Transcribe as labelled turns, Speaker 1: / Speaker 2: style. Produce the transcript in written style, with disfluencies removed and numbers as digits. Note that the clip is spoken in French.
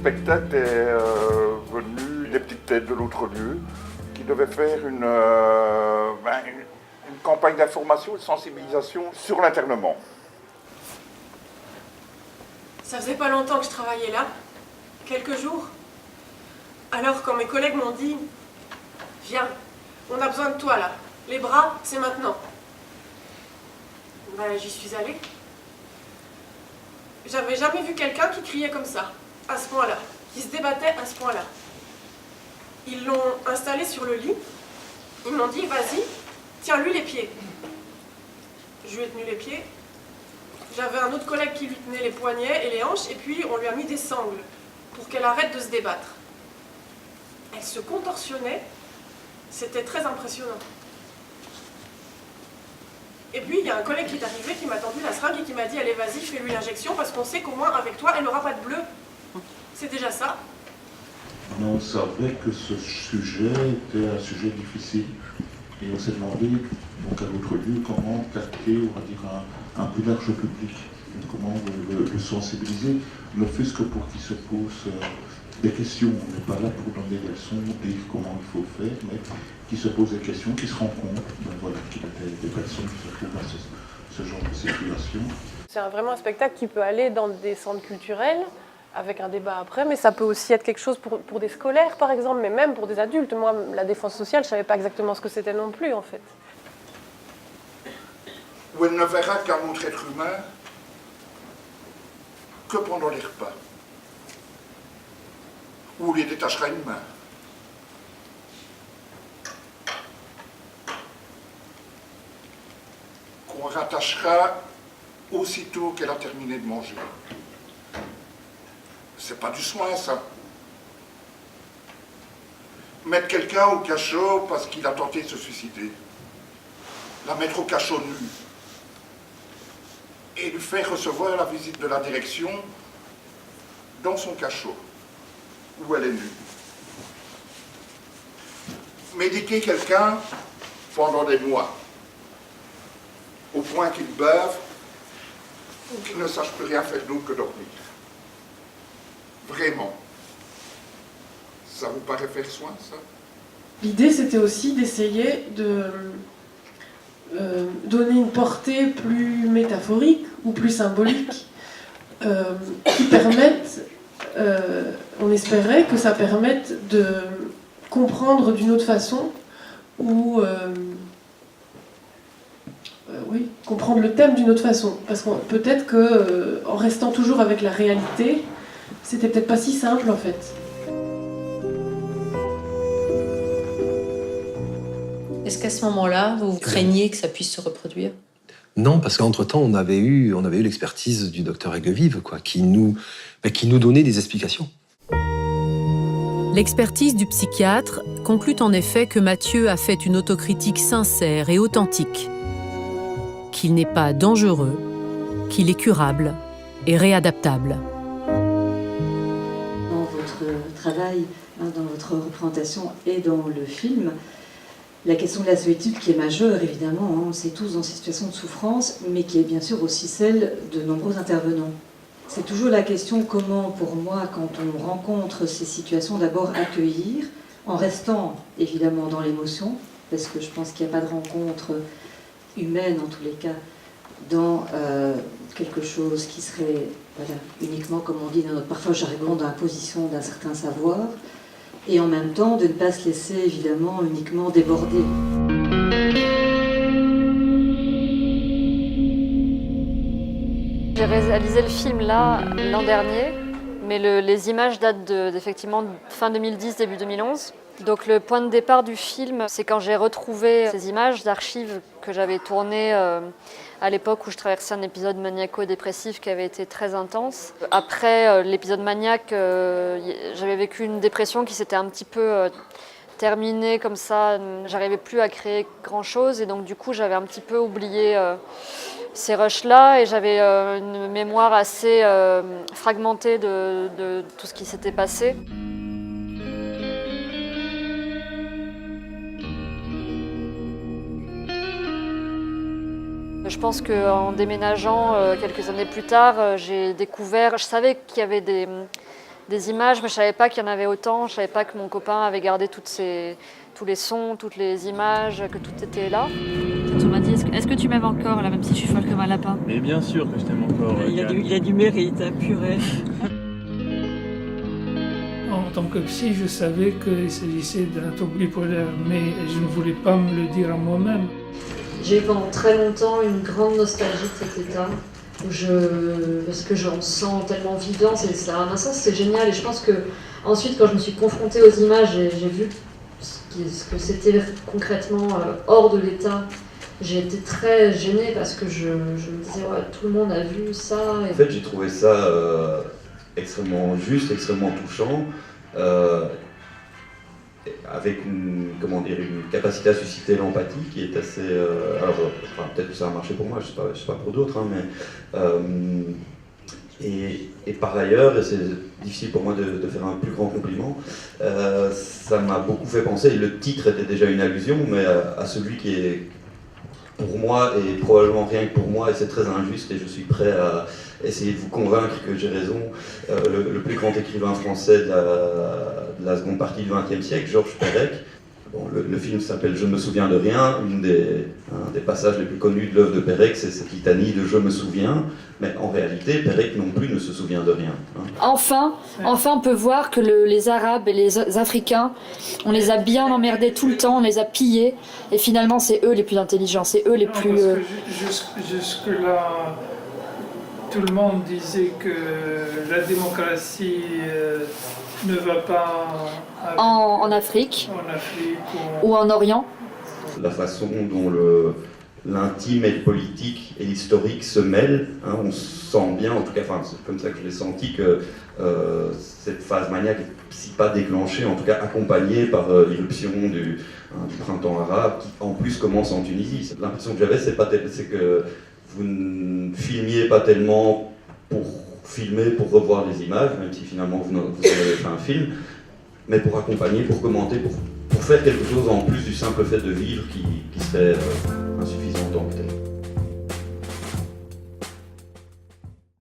Speaker 1: spectacle est venu des petites têtes de l'autre lieu qui devaient faire une campagne d'information et de sensibilisation sur l'internement.
Speaker 2: Ça faisait pas longtemps que je travaillais là, quelques jours. Alors quand mes collègues m'ont dit « Viens, on a besoin de toi là, les bras, c'est maintenant ». Ben, j'y suis allée. J'avais jamais vu quelqu'un qui criait comme ça, à ce point-là, qui se débattait à ce point-là. Ils l'ont installé sur le lit, ils m'ont dit « Vas-y, tiens-lui les pieds ». Je lui ai tenu les pieds. J'avais un autre collègue qui lui tenait les poignets et les hanches, et puis on lui a mis des sangles pour qu'elle arrête de se débattre. Elle se contorsionnait, c'était très impressionnant. Et puis il y a un collègue qui est arrivé, qui m'a tendu la seringue et qui m'a dit « Allez, vas-y, fais-lui l'injection, parce qu'on sait qu'au moins avec toi, elle n'aura pas de bleu. » C'est déjà ça.
Speaker 3: On savait que ce sujet était un sujet difficile. Et on s'est demandé, donc à l'autre lieu, comment capter, on va dire, un plus large public, comment le sensibiliser, ne fût-ce que pour qu'il se pose des questions. On n'est pas là pour donner des leçons, dire comment il faut faire, mais qui se pose des questions, qui se rend compte voilà, qu'il y a des personnes qui se trouvent dans ce genre de situation.
Speaker 2: C'est vraiment un spectacle qui peut aller dans des centres culturels, avec un débat après, mais ça peut aussi être quelque chose pour des scolaires, par exemple, mais même pour des adultes. Moi, la défense sociale, je ne savais pas exactement ce que c'était non plus, en fait.
Speaker 1: Où elle ne verra qu'un autre être humain que pendant les repas, où on lui détachera une main. Qu'on rattachera aussitôt qu'elle a terminé de manger. C'est pas du soin, ça. Mettre quelqu'un au cachot parce qu'il a tenté de se suicider. La mettre au cachot nu. Et lui faire recevoir la visite de la direction dans son cachot, où elle est nue. Médiquer quelqu'un pendant des mois, au point qu'il bave ou qu'il ne sache plus rien faire d'autre que dormir. Vraiment. Ça vous paraît faire soin, ça?
Speaker 2: L'idée, c'était aussi d'essayer de donner une portée plus métaphorique ou plus symbolique qui permette, on espérait que ça permette de comprendre d'une autre façon ou comprendre le thème d'une autre façon. Parce que peut-être qu'en restant toujours avec la réalité, c'était peut-être pas si simple en fait.
Speaker 4: Est-ce qu'à ce moment-là, vous craigniez que ça puisse se reproduire?
Speaker 5: Non, parce qu'entre-temps, on avait eu l'expertise du docteur Aiguevive, qui nous donnait des explications.
Speaker 6: L'expertise du psychiatre conclut en effet que Mathieu a fait une autocritique sincère et authentique, qu'il n'est pas dangereux, qu'il est curable et réadaptable.
Speaker 7: Dans votre travail, dans votre représentation et dans le film, la question de la solitude qui est majeure, évidemment, on est tous dans ces situations de souffrance, mais qui est bien sûr aussi celle de nombreux intervenants. C'est toujours la question comment, pour moi, quand on rencontre ces situations, d'abord accueillir, en restant évidemment dans l'émotion, parce que je pense qu'il n'y a pas de rencontre humaine, en tous les cas, dans quelque chose qui serait uniquement, comme on dit dans notre parfois jargon, dans la position d'un certain savoir, et en même temps de ne pas se laisser évidemment uniquement déborder.
Speaker 8: J'ai réalisé le film là l'an dernier, mais les images datent d'effectivement fin 2010, début 2011. Donc le point de départ du film, c'est quand j'ai retrouvé ces images d'archives que j'avais tournées à l'époque où je traversais un épisode maniaco-dépressif qui avait été très intense. Après l'épisode maniaque, j'avais vécu une dépression qui s'était un petit peu terminée comme ça. J'arrivais plus à créer grand-chose et donc du coup j'avais un petit peu oublié ces rushs-là et j'avais une mémoire assez fragmentée de tout ce qui s'était passé. Je pense qu'en déménageant quelques années plus tard, j'ai découvert, je savais qu'il y avait des images, mais je savais pas qu'il y en avait autant. Je savais pas que mon copain avait gardé tous les sons, toutes les images, que tout était là.
Speaker 9: On m'a dit, est-ce que tu m'aimes encore, là, même si je suis folle comme un lapin?
Speaker 10: Mais bien sûr que je t'aime encore.
Speaker 9: Il a du mérite, hein, purée.
Speaker 11: En tant que psy, je savais qu'il s'agissait d'un trouble bipolaire, mais je ne voulais pas me le dire à moi-même.
Speaker 7: J'ai eu pendant très longtemps une grande nostalgie de cet état, parce que j'en sens tellement vivant, à un sens c'est génial, et je pense que ensuite quand je me suis confrontée aux images, j'ai vu ce que c'était concrètement hors de l'état. J'ai été très gênée parce que je me disais, ouais, tout le monde a vu ça.
Speaker 12: En fait, j'ai trouvé ça extrêmement juste, extrêmement touchant, avec une capacité à susciter l'empathie qui est assez... peut-être que ça a marché pour moi, je sais pas pour d'autres, hein, mais... Et par ailleurs, et c'est difficile pour moi de faire un plus grand compliment, ça m'a beaucoup fait penser, et le titre était déjà une allusion, mais à celui qui est pour moi, et probablement rien que pour moi, et c'est très injuste, et je suis prêt à essayer de vous convaincre que j'ai raison, le plus grand écrivain français de la seconde partie du XXe siècle, Georges Perec. Bon, le film s'appelle « Je me souviens de rien ». Un des passages les plus connus de l'œuvre de Perec, c'est cette litanie de « Je me souviens », mais en réalité, Perec non plus ne se souvient de rien.
Speaker 9: Enfin, on peut voir que les Arabes et les Africains, on les a bien emmerdés tout le temps, on les a pillés, et finalement, c'est eux les plus intelligents, c'est eux les plus...
Speaker 11: Parce que jusque-là, tout le monde disait que la démocratie ne va pas...
Speaker 9: En Afrique, ou en Orient.
Speaker 12: La façon dont l'intime et le politique et l'historique se mêlent, hein, on sent bien, en tout cas, c'est comme ça que je l'ai senti, que cette phase maniaque n'est si pas déclenchée, en tout cas accompagnée par l'irruption du printemps arabe, qui en plus commence en Tunisie. L'impression que j'avais, c'est que vous ne filmiez pas tellement pour filmer, pour revoir les images, même si finalement vous en avez fait un film, mais pour accompagner, pour commenter, pour faire quelque chose en plus du simple fait de vivre qui serait insuffisant.